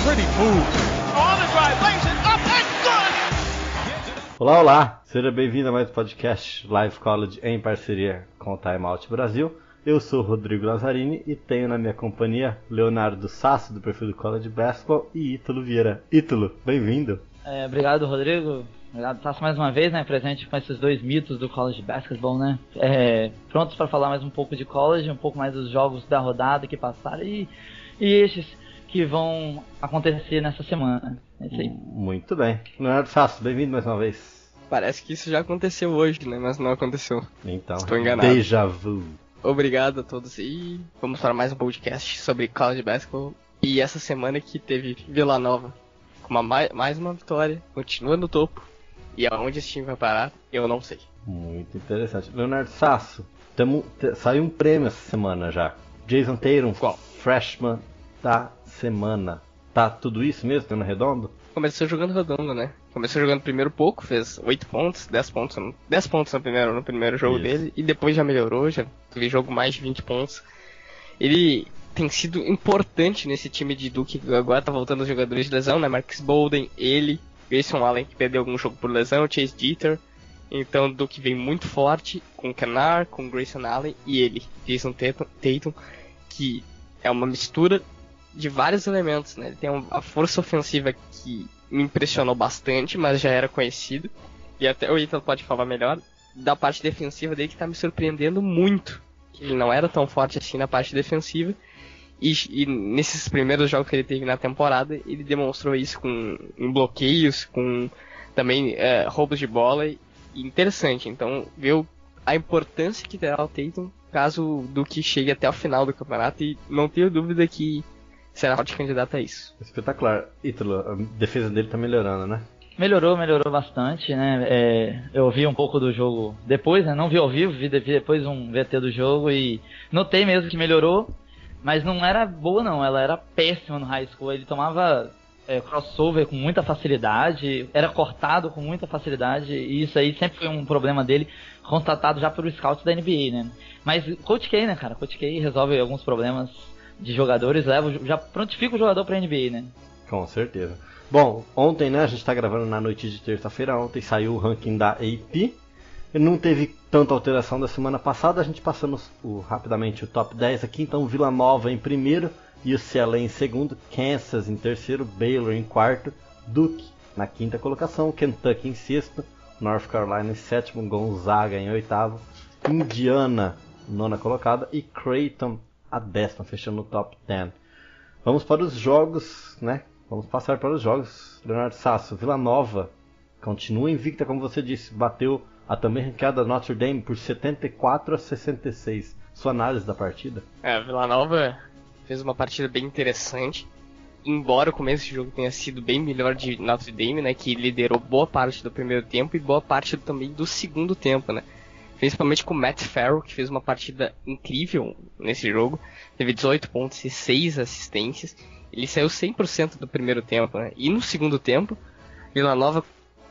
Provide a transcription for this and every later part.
pretty move. On the drive, lays it up and good. Olá, olá! Seja bem-vindo a mais um podcast Live College em parceria com o Time Out Brasil. Eu sou o Rodrigo Lazzarini e tenho na minha companhia Leonardo Sasso, do perfil do College Basketball, e Ítalo Vieira. Ítalo, bem-vindo! Obrigado, Rodrigo. Obrigado, Sasso, mais uma vez, né, presente com esses dois mitos do College Basketball, né? Prontos para falar mais um pouco de college, um pouco mais dos jogos da rodada que passaram e esses que vão acontecer nessa semana. É isso aí. Muito bem. Leonardo Sasso, bem-vindo mais uma vez. Parece que isso já aconteceu hoje, né? Mas não aconteceu. Então, estou enganado. Déjà vu. Obrigado a todos e vamos para mais um podcast sobre College Basketball. E essa semana que teve Vila Nova com mais uma vitória, continua no topo. E aonde esse time vai parar, eu não sei. Muito interessante. Leonardo Sasso, saiu um prêmio essa semana já. Jason Tatum, qual? Freshman da semana. Tá tudo isso mesmo, dando redondo? Começou jogando redondo, né? Começou jogando primeiro pouco, fez 8 pontos, 10 pontos no primeiro jogo dele. E depois já melhorou, já teve jogo mais de 20 pontos. Ele tem sido importante nesse time de Duke, agora tá voltando os jogadores de lesão, né? Marcus Bolden, ele, Grayson Allen, que perdeu algum jogo por lesão, Chase Jeter. Então o Duke vem muito forte com Kennard, com Grayson Allen e ele, Jason Tatum, que é uma mistura de vários elementos, né? Ele tem a força ofensiva que me impressionou bastante, mas já era conhecido. E até o Ethan pode falar melhor da parte defensiva dele, que tá me surpreendendo muito. Que ele não era tão forte assim na parte defensiva. E nesses primeiros jogos que ele teve na temporada, ele demonstrou isso em bloqueios, com também roubos de bola. E interessante, então ver a importância que terá o Tatum caso o Duke chegue até o final do campeonato. E não tenho dúvida que será forte candidato a isso. Espetacular. Ítalo, a defesa dele tá melhorando, né? Melhorou bastante, né? Eu vi um pouco do jogo depois, né? Não vi ao vivo, vi depois um VT do jogo e notei mesmo que melhorou, mas não era boa não, ela era péssima no high school. Ele tomava crossover com muita facilidade, era cortado com muita facilidade, e isso aí sempre foi um problema dele, constatado já pelo scout da NBA, né? Mas Coach K, né, cara? Coach K resolve alguns problemas de jogadores, já prontifica o jogador pra NBA, né? Com certeza. Bom, ontem, né, a gente tá gravando na noite de terça-feira, ontem saiu o ranking da AP, e não teve tanta alteração da semana passada, a gente passando rapidamente o top 10 aqui, então Vila Nova em primeiro, UCLA em segundo, Kansas em terceiro, Baylor em quarto, Duke na quinta colocação, Kentucky em sexto, North Carolina em sétimo, Gonzaga em oitavo, Indiana nona colocada e Creighton a 10ª, fechando no top 10. Vamos para os jogos, né? Vamos passar para os jogos. Leonardo Sasso, Vila Nova continua invicta, como você disse, bateu a também ranqueada Notre Dame por 74-66. Sua análise da partida? Vila Nova fez uma partida bem interessante, embora o começo do jogo tenha sido bem melhor de Notre Dame, né? Que liderou boa parte do primeiro tempo e boa parte também do segundo tempo, né? Principalmente com o Matt Farrell, que fez uma partida incrível nesse jogo. Teve 18 pontos e 6 assistências. Ele saiu 100% do primeiro tempo, né? E no segundo tempo, Vila Nova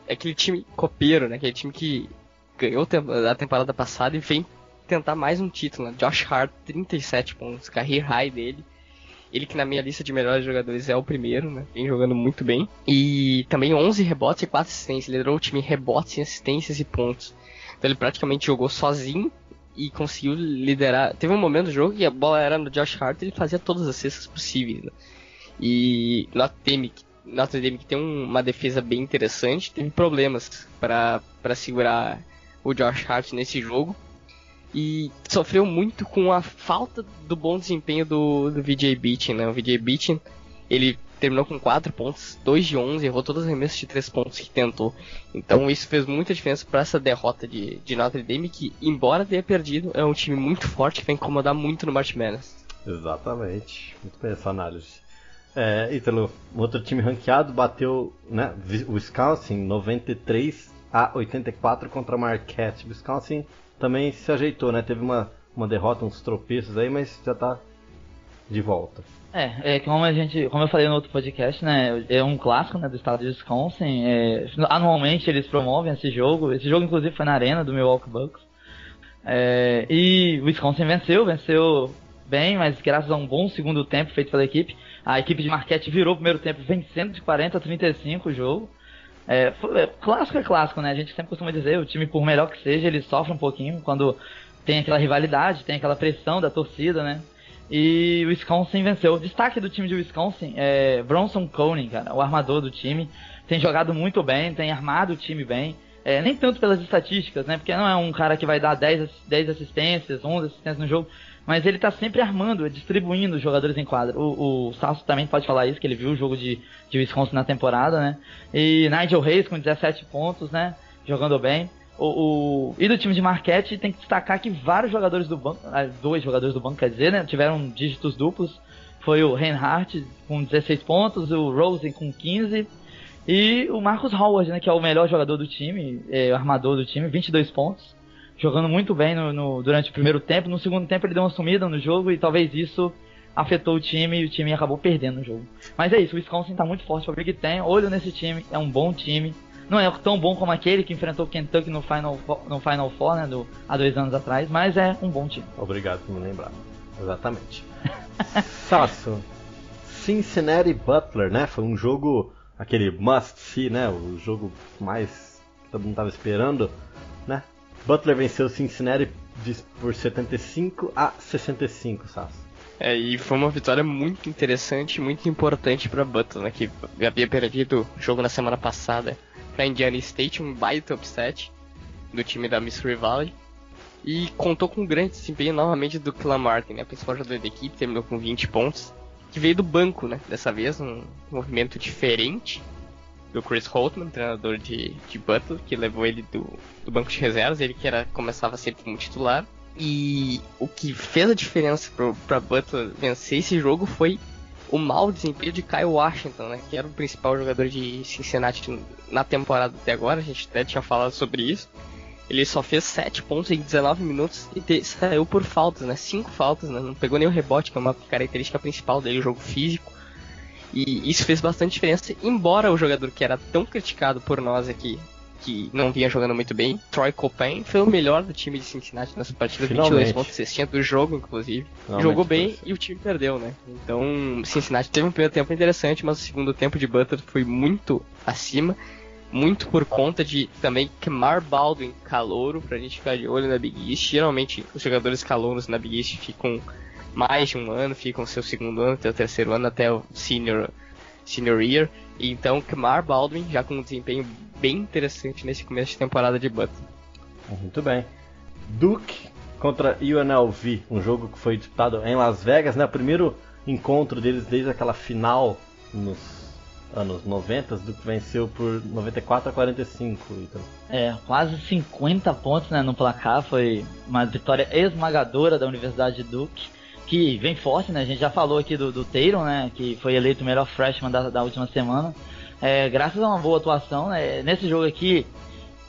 é aquele time copeiro, né? Aquele time que ganhou a temporada passada e vem tentar mais um título, né? Josh Hart, 37 pontos, career high dele. Ele que na minha lista de melhores jogadores é o primeiro, né? Vem jogando muito bem. E também 11 rebotes e 4 assistências. Ele liderou o time em rebotes, assistências e pontos. Então ele praticamente jogou sozinho e conseguiu liderar. Teve um momento do jogo que a bola era no Josh Hart e ele fazia todas as cestas possíveis, né? E Notre Dame, que tem uma defesa bem interessante, teve problemas para segurar o Josh Hart nesse jogo. E sofreu muito com a falta do bom desempenho do VJ Beaton, né? O VJ Beaton, ele terminou com 4 pontos, 2 de 11, errou todos os arremessos de 3 pontos que tentou. Então isso fez muita diferença para essa derrota de Notre Dame, que embora tenha perdido, é um time muito forte que vai incomodar muito no March Madness. Exatamente, muito bem essa análise. Ítalo, outro time ranqueado bateu, né, o Wisconsin 93-84 contra a Marquette. O Wisconsin também se ajeitou, né? Teve uma derrota, uns tropeços aí, mas já tá de volta. Como eu falei no outro podcast, né, é um clássico, né, do estado de Wisconsin. Anualmente eles promovem esse jogo inclusive foi na arena do Milwaukee Bucks. E o Wisconsin venceu bem, mas graças a um bom segundo tempo feito pela equipe. A equipe de Marquette virou o primeiro tempo vencendo de 40-35 o jogo. Clássico é clássico, né? A gente sempre costuma dizer, o time, por melhor que seja, ele sofre um pouquinho quando tem aquela rivalidade, tem aquela pressão da torcida, né? E o Wisconsin venceu. O destaque do time de Wisconsin é Bronson Koenig, cara, o armador do time. Tem jogado muito bem, tem armado o time bem. Nem tanto pelas estatísticas, né? Porque não é um cara que vai dar 10 assistências, 11 assistências no jogo. Mas ele tá sempre armando, distribuindo os jogadores em quadra. O Sasso também pode falar isso, que ele viu o jogo de Wisconsin na temporada, né? E Nigel Hayes com 17 pontos, né? Jogando bem. E do time de Marquette tem que destacar que vários jogadores do banco, 2 jogadores do banco, quer dizer, né? Tiveram dígitos duplos. Foi o Reinhardt com 16 pontos, o Rosen com 15 e o Marcus Howard, né? Que é o melhor jogador do time, o armador do time, 22 pontos. Jogando muito bem durante o primeiro tempo. No segundo tempo ele deu uma sumida no jogo e talvez isso afetou o time e o time acabou perdendo o jogo. Mas é isso, o Wisconsin tá muito forte para o Big Ten. Olho nesse time, é um bom time. Não é tão bom como aquele que enfrentou o Kentucky no Final Four, né, há 2 anos atrás, mas é um bom time. Obrigado por me lembrar. Exatamente. Sasso, Cincinnati Butler, né? Foi um jogo, aquele must see, né? O jogo mais que todo mundo estava esperando, né? Butler venceu o Cincinnati por 75-65, Sasso. E foi uma vitória muito interessante e muito importante para Butler, né? Que havia perdido o jogo na semana passada para Indiana State, um baita upset do time da Missouri Valley. E contou com um grande desempenho novamente do Clam Martin, né? O principal jogador da equipe, terminou com 20 pontos. Que veio do banco, né? Dessa vez, um movimento diferente do Chris Holtmann, treinador de Butler, que levou ele do banco de reservas, ele que começava sempre como titular. E o que fez a diferença para Butler vencer esse jogo foi o mau desempenho de Kyle Washington, né, que era o principal jogador de Cincinnati na temporada até agora. A gente até tinha falado sobre isso. Ele só fez 7 pontos em 19 minutos e saiu por faltas, né, 5 faltas, né, não pegou nenhum rebote, que é uma característica principal dele, o jogo físico. E isso fez bastante diferença, embora o jogador que era tão criticado por nós aqui, que não vinha jogando muito bem, Troy Caupain, foi o melhor do time de Cincinnati nessa partida, 22 pontos, 60 do jogo, inclusive. Jogou bem e o time perdeu, né? Então, Cincinnati teve um primeiro tempo interessante, mas o segundo tempo de Butler foi muito acima, muito por conta de também Kemar Baldwin, calouro, pra gente ficar de olho na Big East. Geralmente, os jogadores calouros na Big East ficam mais de um ano, ficam seu segundo ano, até o terceiro ano, até o senior year. E então, Kemar Baldwin, já com um desempenho bem interessante nesse começo de temporada de Butler. Muito bem. Duke contra UNLV, um jogo que foi disputado em Las Vegas, né? O primeiro encontro deles desde aquela final nos anos 90, Duke venceu por 94-45. Então. Quase 50 pontos, né, no placar, foi uma vitória esmagadora da Universidade de Duke, que vem forte, né? A gente já falou aqui do Tatum, né, que foi eleito o melhor freshman da última semana. Graças a uma boa atuação, né? Nesse jogo aqui,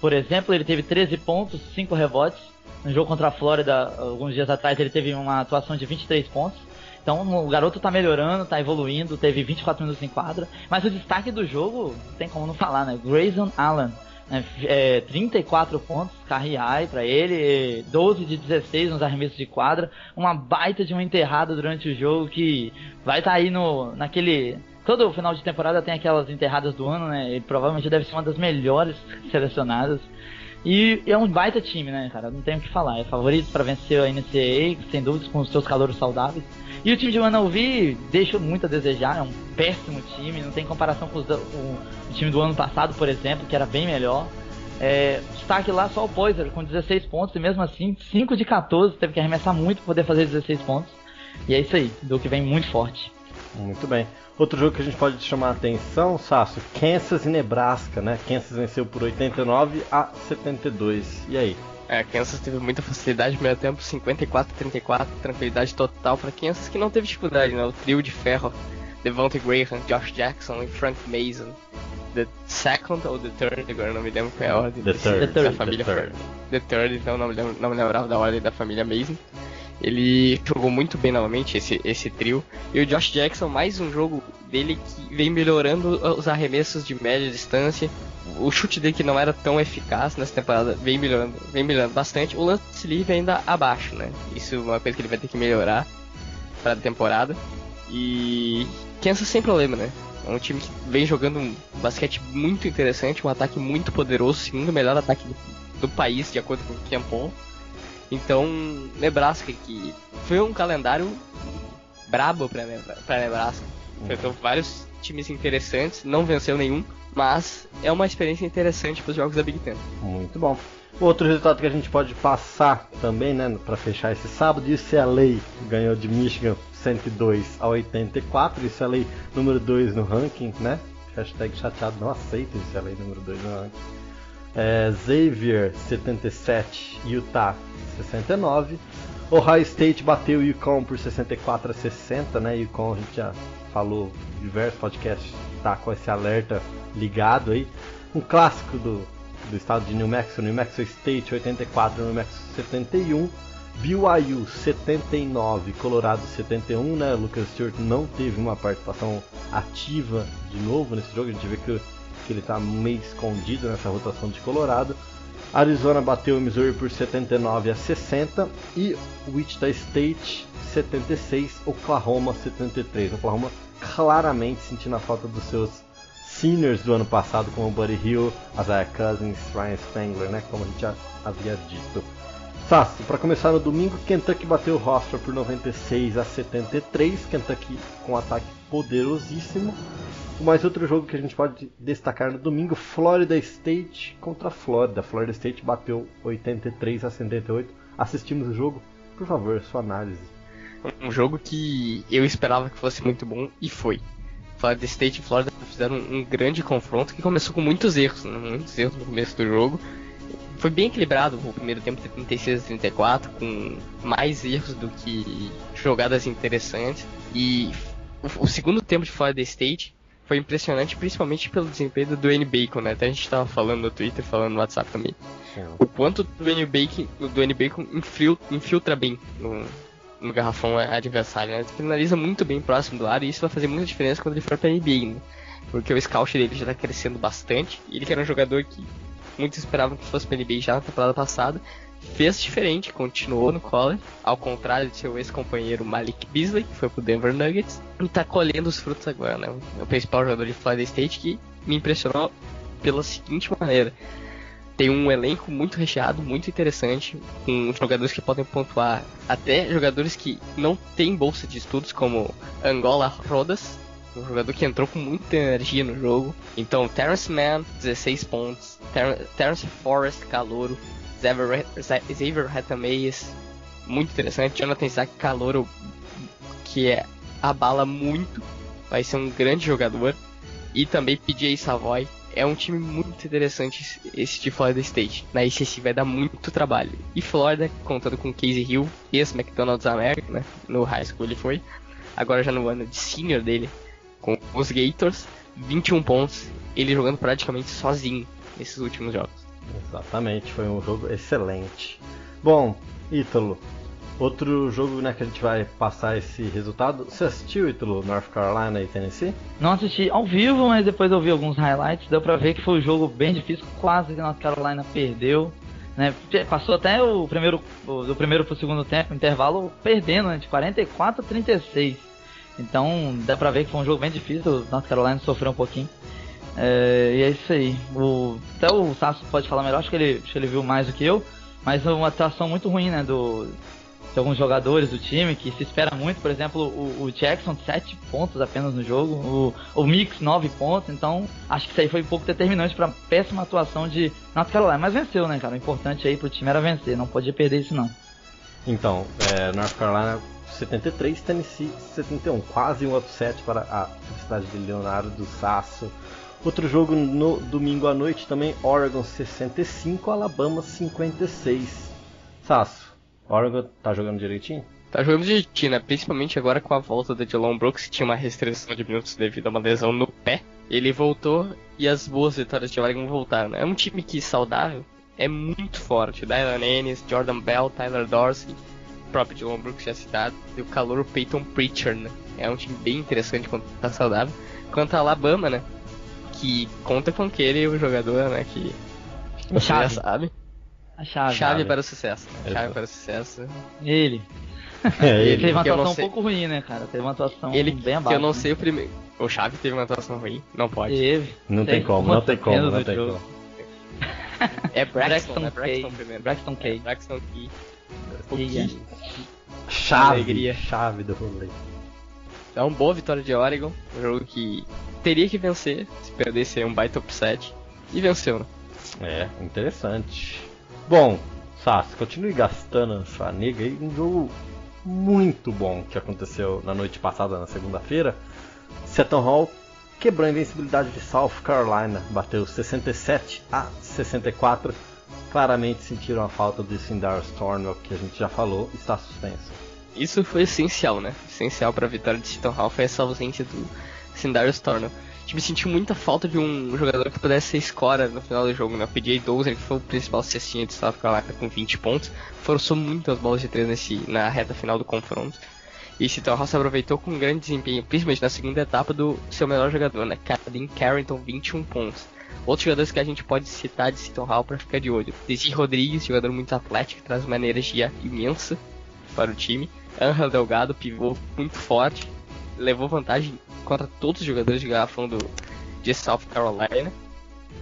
por exemplo, ele teve 13 pontos, 5 rebotes. No jogo contra a Flórida, alguns dias atrás, ele teve uma atuação de 23 pontos. Então o garoto tá melhorando, tá evoluindo, teve 24 minutos em quadra. Mas o destaque do jogo, não tem como não falar, né? Grayson Allen, né? 34 pontos, career high pra ele, 12 de 16 nos arremessos de quadra. Uma baita de uma enterrada durante o jogo que vai estar aí naquele... Todo final de temporada tem aquelas enterradas do ano, né? Ele provavelmente deve ser uma das melhores selecionadas. E é um baita time, né, cara? Não tenho o que falar. É favorito para vencer a NCAA, sem dúvidas, com os seus calouros saudáveis. E o time de UNLV deixa muito a desejar. É um péssimo time. Não tem comparação com o time do ano passado, por exemplo, que era bem melhor. Destaque lá só o Poyser, com 16 pontos. E mesmo assim, 5 de 14. Teve que arremessar muito para poder fazer 16 pontos. E é isso aí. O Duke vem muito forte. Muito bem. Outro jogo que a gente pode chamar a atenção, Sasso, Kansas e Nebraska, né? Kansas venceu por 89-72. E aí? Kansas teve muita facilidade no primeiro tempo, 54-34, tranquilidade total para Kansas, que não teve dificuldade, né? O trio de ferro, Devontae Graham, Josh Jackson e Frank Mason. The second ou the third, agora não me lembro qual é a ordem da família. The third, então não me lembrava da ordem da família Mason. Ele jogou muito bem novamente, esse trio. E o Josh Jackson, mais um jogo dele que vem melhorando os arremessos de média distância. O chute dele, que não era tão eficaz nessa temporada, vem melhorando bastante. O lance livre ainda abaixo, né? Isso é uma coisa que ele vai ter que melhorar para a temporada. E Kansas sem problema, né? É um time que vem jogando um basquete muito interessante, um ataque muito poderoso, segundo melhor ataque do país, de acordo com o KenPom. Então, Nebraska, que foi um calendário brabo pra Nebraska. Enfrentou vários times interessantes, não venceu nenhum, mas é uma experiência interessante para os jogos da Big Ten. Muito bom. Outro resultado que a gente pode passar também, né, para fechar esse sábado, UCLA ganhou de Michigan 102-84, UCLA número 2 no ranking, né? Hashtag chateado, não aceita UCLA número 2 no ranking. Xavier 77, Utah 69. Ohio State bateu o UConn por 64-60, né? UConn, a gente já falou em diversos podcasts, tá com esse alerta ligado aí. Um clássico do estado de New Mexico State 84, New Mexico 71. BYU 79, Colorado 71, né? Lucas Stewart não teve uma participação ativa de novo nesse jogo, a gente vê que ele está meio escondido nessa rotação de Colorado. Arizona bateu o Missouri por 79-60 e Wichita State 76, Oklahoma 73. Oklahoma claramente sentindo a falta dos seus seniors do ano passado, como Buddy Hield, Isaiah Cousins, Ryan Spangler, né? Como a gente já havia dito. Sasso, para começar no domingo, Kentucky bateu o Hofstra por 96-73. Kentucky com um ataque poderosíssimo. Mais outro jogo que a gente pode destacar no domingo, Florida State contra Florida. Florida State bateu 83-78. Assistimos o jogo? Por favor, sua análise. Um jogo que eu esperava que fosse muito bom e foi. Florida State e Florida fizeram um grande confronto que começou com muitos erros, né? Muitos erros no começo do jogo. Foi bem equilibrado o primeiro tempo, 36-34, com mais erros do que jogadas interessantes. E o segundo tempo de Florida State foi impressionante, principalmente pelo desempenho do Dwayne Bacon, né? Até a gente estava falando no Twitter, falando no WhatsApp também. O quanto o Dwayne Bacon infiltra bem no garrafão adversário, né? Ele finaliza muito bem próximo do aro e isso vai fazer muita diferença quando ele for para a NBA, né? Porque o scout dele já está crescendo bastante. E ele que era um jogador que muitos esperavam que fosse para a NBA já na temporada passada, fez diferente, continuou no college, ao contrário de seu ex-companheiro Malik Beasley, que foi pro Denver Nuggets, e está colhendo os frutos agora, né? O principal jogador de Florida State, que me impressionou pela seguinte maneira: tem um elenco muito recheado, muito interessante, com jogadores que podem pontuar, até jogadores que não têm bolsa de estudos, como Angola Rodas, um jogador que entrou com muita energia no jogo. Então, Terrence Mann, 16 pontos, Terrence Forrest, calouro, Xavier Hatameyes, muito interessante, Jonathan Isaac, calouro, que abala muito, vai ser um grande jogador, e também PJ Savoy. É um time muito interessante esse de Florida State. Na ACC vai dar muito trabalho. E Florida, contando com Casey Hill, ex-McDonald's American, né? No high school ele foi. Agora já no ano de senior dele, com os Gators, 21 pontos. Ele jogando praticamente sozinho nesses últimos jogos. Exatamente, foi um jogo excelente. Bom, Ítalo, outro jogo, né, que a gente vai passar esse resultado. Você assistiu, Ítalo, North Carolina e Tennessee? Não assisti ao vivo, mas depois eu vi alguns highlights. Deu pra ver que foi um jogo bem difícil. Quase que North Carolina perdeu, né? Passou até do primeiro pro segundo tempo, intervalo, perdendo, né, de 44-36. Então dá pra ver que foi um jogo bem difícil. O North Carolina sofreu um pouquinho. E é isso aí. Até o Sasso pode falar melhor, acho que ele viu mais do que eu. Mas uma atuação muito ruim, né, de alguns jogadores do time, que se espera muito. Por exemplo, o Jackson, 7 pontos apenas no jogo, o Mix, 9 pontos. Então acho que isso aí foi um pouco determinante para a péssima atuação de North Carolina. Mas venceu, né, cara? O importante aí pro time era vencer, não podia perder isso não. Então, North Carolina 73, Tennessee 71, quase um upset para a Universidade de Leonardo do Sasso. Outro jogo no domingo à noite também, Oregon 65, Alabama 56. Sasso, Oregon tá jogando direitinho? Tá jogando direitinho, né? Principalmente agora com a volta do Dylan Brooks, que tinha uma restrição de minutos devido a uma lesão no pé. Ele voltou e as boas vitórias de Oregon voltaram, né? É um time que, saudável, é muito forte. Dylan Ennis, Jordan Bell, Tyler Dorsey, o próprio Dylan Brooks já citado, e o calouro Peyton Pritchard, né? É um time bem interessante quando tá saudável. Quanto a Alabama, né? Que conta com aquele o jogador, né? Que você já sabe. A chave Chave para o sucesso. Chave para o sucesso. Ele. Ele Teve uma que eu não atuação um sei. pouco ruim, né, cara? Teve uma atuação Ele bem que abaixo. eu não sei o primeiro. O Xavi teve uma atuação ruim? Não pode. Teve. Não tem como, não tem como, não tem como. É Braxton, né? Braxton Braxton Key. primeiro. Braxton Key. Braxton Key. O Yeah. Key. Chave, Alegria. chave do rolê. Então, boa vitória de Oregon. Um jogo que teria que vencer. Se perder, seria um baita upset. E venceu, né? É, interessante. Bom, Sassi, continue gastando sua nega aí. Um jogo muito bom que aconteceu na noite passada, na segunda-feira. Seton Hall quebrou a invencibilidade de South Carolina, bateu 67-64. Claramente sentiram a falta de Sindarius Thornwell, que a gente já falou, está suspenso. Isso foi essencial, né? Essencial pra vitória de Seton Hall foi essa ausência do Sindarius Thornwell. O time sentiu muita falta de um jogador que pudesse ser scorer no final do jogo, né? O PJ Dozier, que foi o principal cestinha de South Carolina com 20 pontos, forçou muitas bolas de 3 na reta final do confronto. E Seton Hall se aproveitou com um grande desempenho, principalmente na segunda etapa do seu melhor jogador, né? Caden Carrington, 21 pontos. Outros jogadores que a gente pode citar de Seton Hall para ficar de olho: Desi Rodrigues, jogador muito atlético, que traz uma energia imensa para o time. Angel Delgado, pivô muito forte, levou vantagem contra todos os jogadores de garrafão de South Carolina,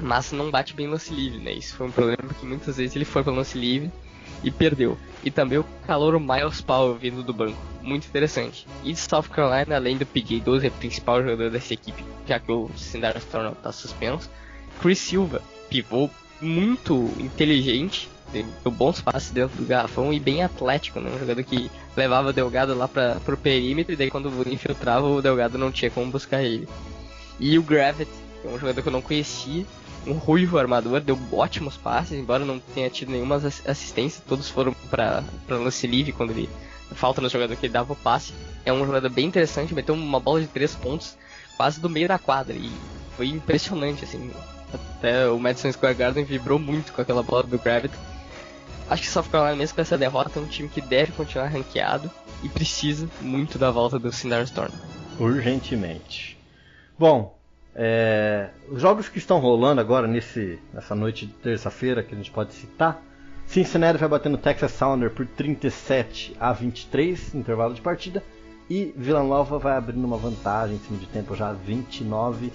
mas não bate bem no lance livre, né? Isso foi um problema porque muitas vezes ele foi para o lance livre e perdeu. E também o calouro Miles Powell vindo do banco, muito interessante. E de South Carolina, além do PJ Dozier, principal jogador dessa equipe, já que o Sindarius Thornwell está suspenso, Chris Silva, pivô muito inteligente, deu bons passes dentro do garrafão e bem atlético, né? Um jogador que levava o Delgado lá pro perímetro, e daí quando infiltrava, o Delgado não tinha como buscar ele. E o Gravett, que é um jogador que eu não conhecia, um ruivo armador, deu ótimos passes, embora não tenha tido nenhuma assistência, todos foram para lance livre quando ele falta no jogador que ele dava o passe. É um jogador bem interessante, meteu uma bola de 3 pontos quase do meio da quadra e foi impressionante, assim. Até o Madison Square Garden vibrou muito com aquela bola do Gravett. Acho que South Carolina, mesmo com essa derrota, é um time que deve continuar ranqueado e precisa muito da volta do Sindarius Thornwell. Urgentemente. Bom, os jogos que estão rolando agora nessa noite de terça-feira que a gente pode citar: Cincinnati vai batendo Texas Sounder por 37-23 no intervalo de partida, e Villanova vai abrindo uma vantagem em cima de tempo já 29-16.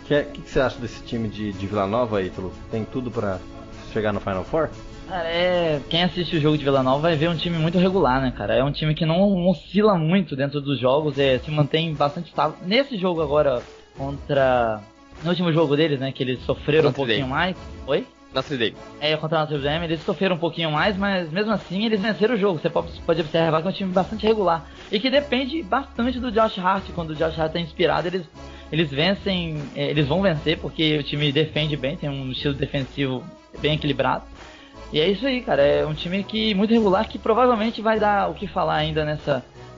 O que você acha desse time de Villanova, Ítalo? Tem tudo para chegar no Final Four? Cara, quem assiste o jogo de Vila Nova vai ver um time muito regular, né, cara? É um time que não oscila muito dentro dos jogos, se mantém bastante estável. Nesse jogo agora, no último jogo deles, né, que eles sofreram um pouquinho mais. Oi? Notre Dame. Contra a Notre Dame, eles sofreram um pouquinho mais, mas mesmo assim eles venceram o jogo. Você pode observar que é um time bastante regular e que depende bastante do Josh Hart. Quando o Josh Hart tá inspirado, eles vencem, eles vão vencer porque o time defende bem, tem um estilo defensivo bem equilibrado. E é isso aí, cara, é um time muito regular, que provavelmente vai dar o que falar ainda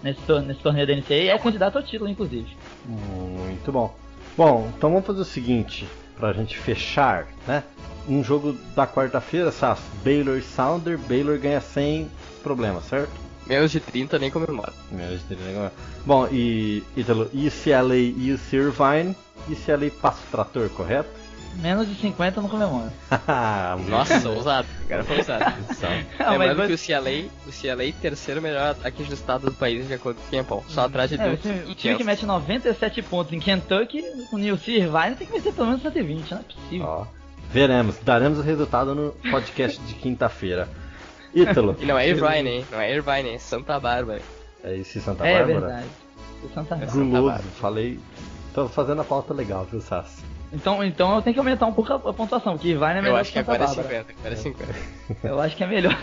nesse torneio da NCAA, é candidato ao título, inclusive. Muito bom. Bom, então vamos fazer o seguinte, pra gente fechar, né? Um jogo da quarta-feira, Sasso, Baylor e Sounder. Baylor ganha sem problema, certo? Menos de 30 nem comemora. Menos de 30 nem comemora. Bom, e Ítalo, UCLA e UC Irvine. UCLA passa o trator, correto? Menos de 50 não comemora. Nossa, ousado. O cara foi ousado. Lembrando que o CLA terceiro melhor ataque ajustado do país, de acordo com o Campbell. Só atrás de Duke. O time que mete 97 pontos em Kentucky, o UC Irvine tem que vencer pelo menos 120, não é possível. Ó, veremos, daremos o resultado no podcast de quinta-feira. Ítalo. E não é Irvine, hein? Não é Irvine, é Santa Bárbara. É isso, Santa Bárbara? É verdade. Santa Bárbara. Guloso, falei. Tô fazendo a pauta legal, viu, Sassi? Então eu tenho que aumentar um pouco a pontuação, porque Irvine é melhor. Eu acho que agora é 50, agora é 50. Eu acho que é melhor.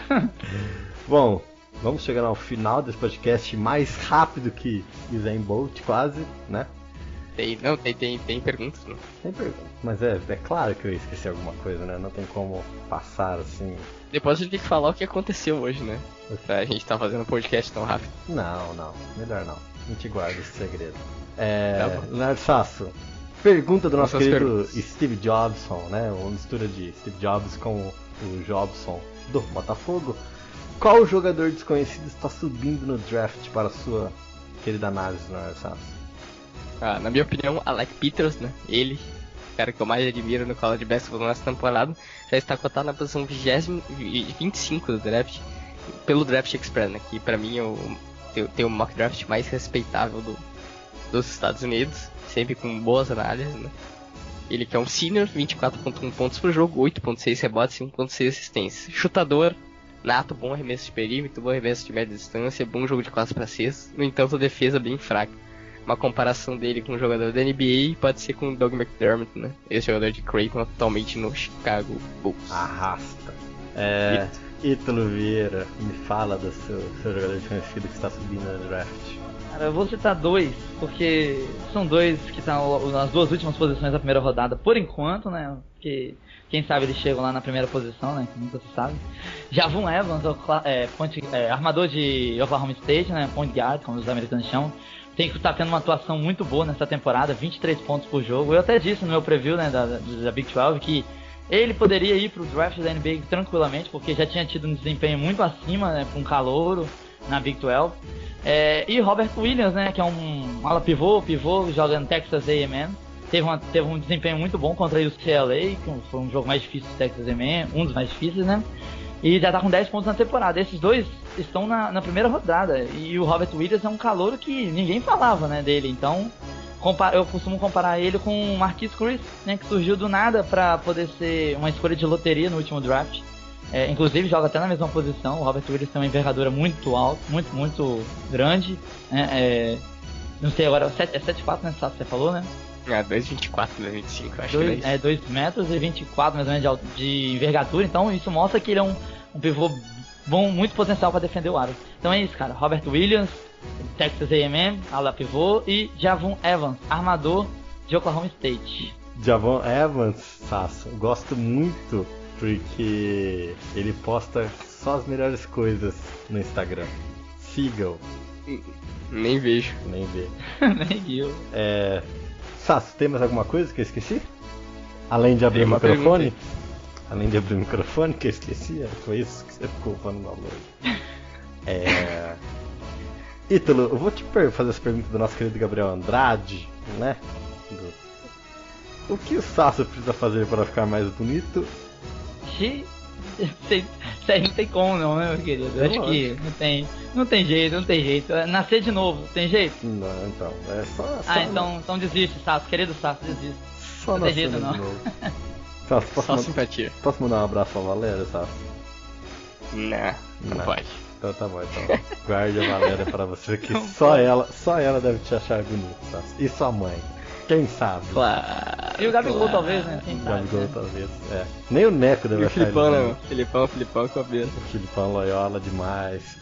Bom, vamos chegar ao final desse podcast mais rápido que Usain Bolt, quase, né? Tem perguntas, não? Tem perguntas, mas é claro que eu esqueci alguma coisa, né? Não tem como passar assim. Depois a gente tem que falar o que aconteceu hoje, né? Pra gente tá fazendo um podcast tão rápido. Não, melhor não. A gente guarda esse segredo. Leonardo Sasso, pergunta do nosso querido Steve Jobson, né? Uma mistura de Steve Jobs com o Jobson do Botafogo. Qual jogador desconhecido está subindo no draft para a sua querida análise, Leonardo Sasso? Na minha opinião, Alec Peters, né? Ele, o cara que eu mais admiro no college basketball nessa temporada, já está cotado na posição 25 do draft. pelo Draft Express, né? Que pra mim tem o mock draft mais respeitável dos Estados Unidos, sempre com boas análises, né? Ele que é um senior, 24.1 pontos por jogo, 8.6 rebotes e 1.6 assistências. Chutador, nato, bom arremesso de perímetro, bom arremesso de média distância, bom jogo de classe para cestas. No entanto, a defesa bem fraca. Uma comparação dele com um jogador da NBA pode ser com o Doug McDermott, né? Esse jogador de Creighton atualmente no Chicago Bulls. Arrasta. Ítalo Vieira, me fala do seu jogador desconhecido que está subindo no draft. Cara, eu vou citar dois, porque são dois que estão nas duas últimas posições da primeira rodada, por enquanto, né? Porque quem sabe eles chegam lá na primeira posição, né? Que nunca se sabe. Javon Evans, armador de Oklahoma State, né? Point guard, como os americanos chamam. Tem que estar tendo uma atuação muito boa nessa temporada, 23 pontos por jogo. Eu até disse no meu preview, né, da Big 12 que ele poderia ir pro draft da NBA tranquilamente, porque já tinha tido um desempenho muito acima, né, para um calouro na Big 12. E Robert Williams, né, que é um ala pivô, joga no Texas A&M. Teve um desempenho muito bom contra o UCLA, que foi um jogo mais difícil do Texas A&M, um dos mais difíceis, né? E já tá com 10 pontos na temporada. Esses dois estão na primeira rodada. E o Robert Williams é um calouro que ninguém falava, né, dele. Então, eu costumo comparar ele com o Marquise Chriss, né, que surgiu do nada pra poder ser uma escolha de loteria no último draft. Inclusive joga até na mesma posição. O Robert Williams tem uma envergadura muito alta, muito grande. Não sei agora, é 7'4", né, Sato, você falou, né? 2,24, 2,25, acho que é isso. 2 metros e 24 mais ou menos de envergadura. Então isso mostra que ele é um pivô bom, muito potencial para defender o aro. Então é isso, cara. Robert Williams, Texas A&M, ala pivô, e Javon Evans, armador de Oklahoma State. Javon Evans, Sasso, gosto muito porque ele posta só as melhores coisas no Instagram. Sigam. Nem vejo. Nem vê. Nem viu. Sasso, tem mais alguma coisa que eu esqueci? Além de abrir o microfone? Além de abrir o microfone que eu esqueci? Foi isso que você ficou falando no aula. Ítalo, eu vou te fazer essa pergunta do nosso querido Gabriel Andrade, né? O que o Sasso precisa fazer para ficar mais bonito? Isso aí não tem como não, né, meu querido? Eu acho que não tem jeito. Nascer de novo, tem jeito? Não, então, é só então desiste, Sasso, querido Sasso, desiste. Só não tem jeito de não. novo. Sasso, só simpatia. Posso mandar um abraço pra Valéria, Sasso? Não pode. Então tá bom, então. Guarde a Valéria pra você, que só ela deve te achar bonito, Sasso. E sua mãe. Quem sabe? Claro. E o Gabigol talvez, né? Quem O sabe? Gabigol Né? talvez, Nem o Neco deve E o achar Filipão, ele né, bonito. mano? Filipão com a Filipão Loyola demais.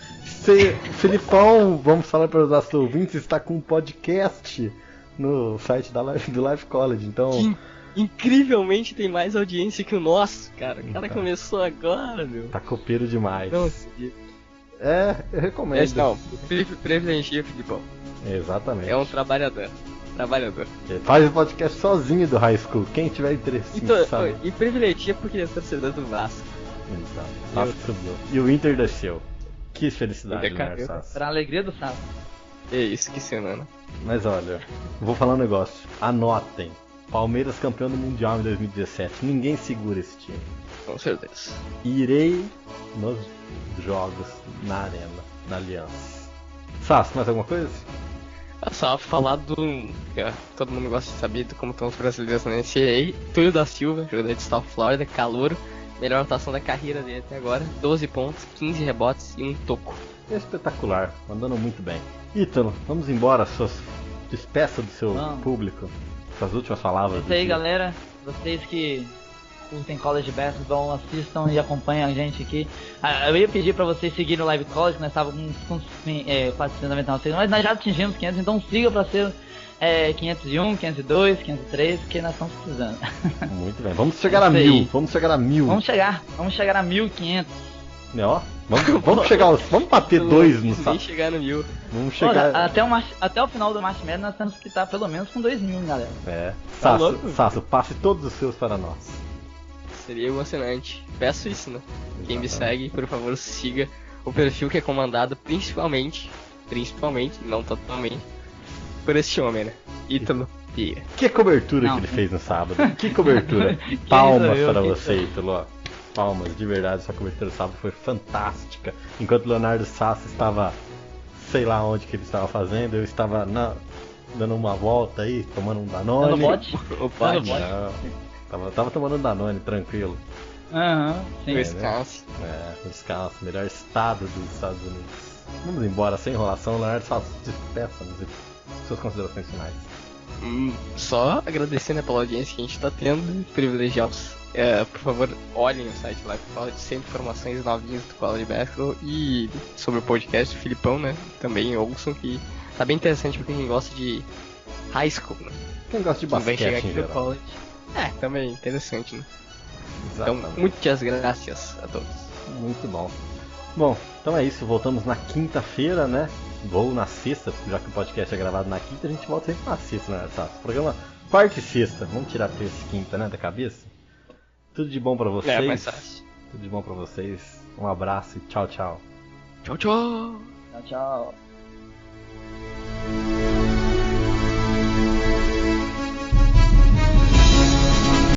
Filipão, vamos falar para os nossos ouvintes, está com um podcast no site do Life College, então... Que incrivelmente tem mais audiência que o nosso, cara. O cara começou agora, meu. Tá copeiro demais. Nossa. Eu recomendo. Não, privilegia o Filipão. Exatamente. É um trabalhador. Ele faz o podcast sozinho do High School, quem tiver interesse, Então, sabe. e privilegia porque ele é torcedor do Vasco. Então, Vasco subiu. E o Inter desceu. Que felicidade, né, Sasso? Pra alegria do Sasso. É isso, que semana. Mas olha, vou falar um negócio. Anotem. Palmeiras campeão do Mundial em 2017. Ninguém segura esse time. Com certeza. Irei nos jogos na Arena, na Aliança. Sasso, mais alguma coisa? Só falar todo mundo gosta de saber como estão os brasileiros na NCAA. Túlio da Silva, jogador de South Florida, calouro. Melhor atuação da carreira dele até agora. 12 pontos, 15 rebotes e um toco. Espetacular, mandando muito bem. Ítalo, vamos embora, despeça do seu público. Suas últimas palavras. É isso aí, galera. Vocês que curtem College Basketball, assistam e acompanhem a gente aqui. Eu ia pedir pra vocês seguirem o Live College, que nós estávamos com 499 seguidores, mas nós já atingimos 500, então siga pra ser 501, 502, 503, porque nós estamos precisando. Muito bem, vamos chegar a 1000, vamos chegar a 1000. Vamos chegar a 1500. Vamos bater 2 no sábado. Chegar no 1000. Vamos chegar... até o final do March Madness nós temos que estar pelo menos com 2000, galera. Sasso, passe todos os seus para nós. Seria emocionante. Peço isso, né? Quem me segue, por favor, siga o perfil que é comandado principalmente, não totalmente, por este homem, né? Ítalo Vieira. Que cobertura que ele fez no sábado. Que cobertura. Palmas para você, Ítalo. palmas, de verdade, sua cobertura sábado foi fantástica. Enquanto o Leonardo Sassi estava, sei lá onde que ele estava fazendo, eu estava dando uma volta aí, tomando um Danone. Dando bote? Opa, Dando bote? Não, tava tomando um Danone, tranquilo. Aham, sim. Wisconsin. Wisconsin, melhor estado dos Estados Unidos. Vamos embora, sem enrolação, Leonardo Sassi, despeça-nos e suas considerações finais. Só agradecendo pela audiência que a gente tá tendo, privilegiados. Por favor, olhem o site lá que fala de sempre informações novinhas do College Basketball e sobre o podcast do Filipão, né? Também ouçam, que tá bem interessante pra quem gosta de high school, né? Quem gosta de Quem vai chegar basquete aqui em no geral. college. Também interessante, né? Então, Exatamente. muitas graças a todos. Muito bom. Bom, então é isso, voltamos na quinta-feira, né? Ou na sexta, já que o podcast é gravado na quinta, a gente volta sempre na sexta, né, Sasso? Programa quarta e sexta, vamos tirar terça e quinta, né, da cabeça? Tudo de bom pra vocês. Mais fácil. Tudo de bom pra vocês. Um abraço e tchau, tchau. Tchau, tchau. Tchau, tchau.